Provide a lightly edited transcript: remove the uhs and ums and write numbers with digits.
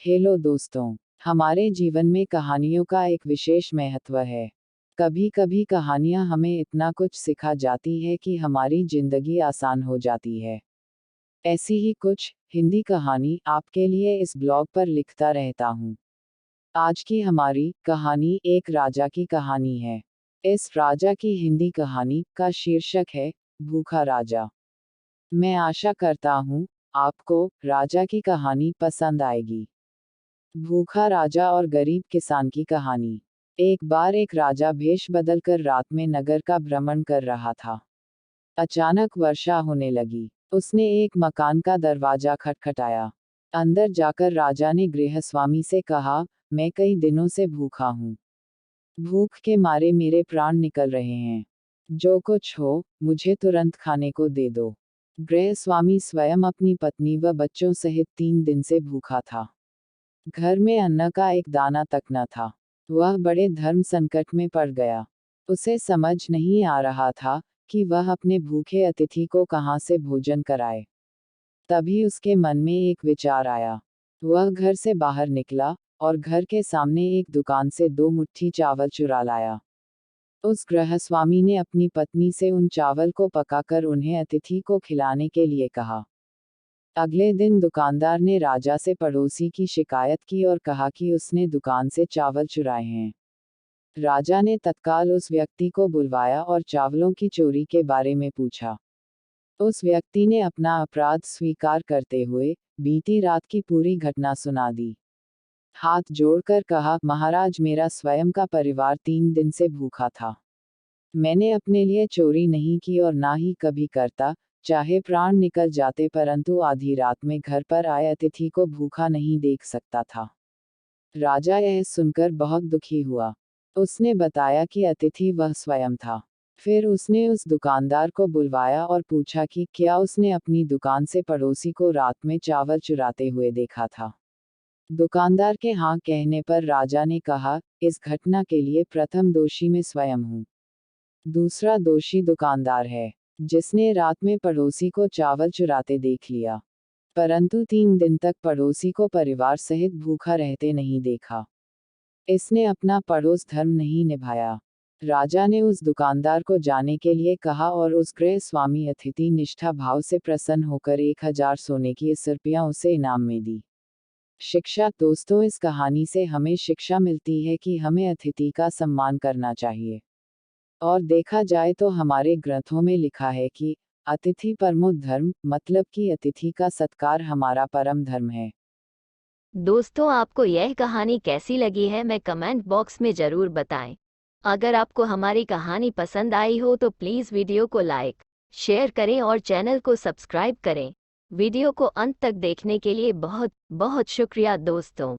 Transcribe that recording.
Hello दोस्तों, हमारे जीवन में कहानियों का एक विशेष महत्व है। कभी कभी कहानियां हमें इतना कुछ सिखा जाती है कि हमारी जिंदगी आसान हो जाती है। ऐसी ही कुछ हिंदी कहानी आपके लिए इस ब्लॉग पर लिखता रहता हूँ। आज की हमारी कहानी एक राजा की कहानी है। इस राजा की हिंदी कहानी का शीर्षक है भूखा राजा। मैं आशा करता हूँ आपको राजा की कहानी पसंद आएगी। भूखा राजा और गरीब किसान की कहानी। एक बार एक राजा भेष बदलकर रात में नगर का भ्रमण कर रहा था। अचानक वर्षा होने लगी। उसने एक मकान का दरवाजा खटखटाया। अंदर जाकर राजा ने गृहस्वामी से कहा, मैं कई दिनों से भूखा हूँ। भूख के मारे मेरे प्राण निकल रहे हैं। जो कुछ हो, मुझे तुरंत खाने को दे दो। गृहस्वामी स्वयं अपनी पत्नी व बच्चों सहित 3 दिन से भूखा था। घर में अन्न का एक दाना तक न था। वह बड़े धर्म संकट में पड़ गया। उसे समझ नहीं आ रहा था कि वह अपने भूखे अतिथि को कहां से भोजन कराए। तभी उसके मन में एक विचार आया। वह घर से बाहर निकला और घर के सामने एक दुकान से 2 मुट्ठी चावल चुरा लाया। उस गृहस्वामी ने अपनी पत्नी से उन चावल को पकाकर उन्हें अतिथि को खिलाने के लिए कहा। अगले दिन दुकानदार ने राजा से पड़ोसी की शिकायत की और कहा कि उसने दुकान से चावल चुराए हैं। राजा ने तत्काल उस व्यक्ति को बुलवाया और चावलों की चोरी के बारे में पूछा। उस व्यक्ति ने अपना अपराध स्वीकार करते हुए बीती रात की पूरी घटना सुना दी। हाथ जोड़कर कहा, महाराज, मेरा स्वयं का परिवार 3 दिन से भूखा था। मैंने अपने लिए चोरी नहीं की और ना ही कभी करता, चाहे प्राण निकल जाते, परंतु आधी रात में घर पर आए अतिथि को भूखा नहीं देख सकता था। राजा यह सुनकर बहुत दुखी हुआ। उसने बताया कि अतिथि वह स्वयं था। फिर उसने उस दुकानदार को बुलवाया और पूछा कि क्या उसने अपनी दुकान से पड़ोसी को रात में चावल चुराते हुए देखा था। दुकानदार के हाँ कहने पर राजा ने कहा, इस घटना के लिए प्रथम दोषी मैं स्वयं हूँ। दूसरा दोषी दुकानदार है, जिसने रात में पड़ोसी को चावल चुराते देख लिया, परंतु 3 दिन तक पड़ोसी को परिवार सहित भूखा रहते नहीं देखा। इसने अपना पड़ोस धर्म नहीं निभाया। राजा ने उस दुकानदार को जाने के लिए कहा और उस गृह स्वामी अतिथि निष्ठा भाव से प्रसन्न होकर 1000 सोने की सिरपियां उसे इनाम में दी। शिक्षा। दोस्तों, इस कहानी से हमें शिक्षा मिलती है कि हमें अतिथि का सम्मान करना चाहिए। और देखा जाए तो हमारे ग्रंथों में लिखा है कि अतिथि परमो धर्म, मतलब कि अतिथि का सत्कार हमारा परम धर्म है। दोस्तों, आपको यह कहानी कैसी लगी है मैं कमेंट बॉक्स में ज़रूर बताएं। अगर आपको हमारी कहानी पसंद आई हो तो प्लीज़ वीडियो को लाइक, शेयर करें और चैनल को सब्सक्राइब करें। वीडियो को अंत तक देखने के लिए बहुत बहुत शुक्रिया दोस्तों।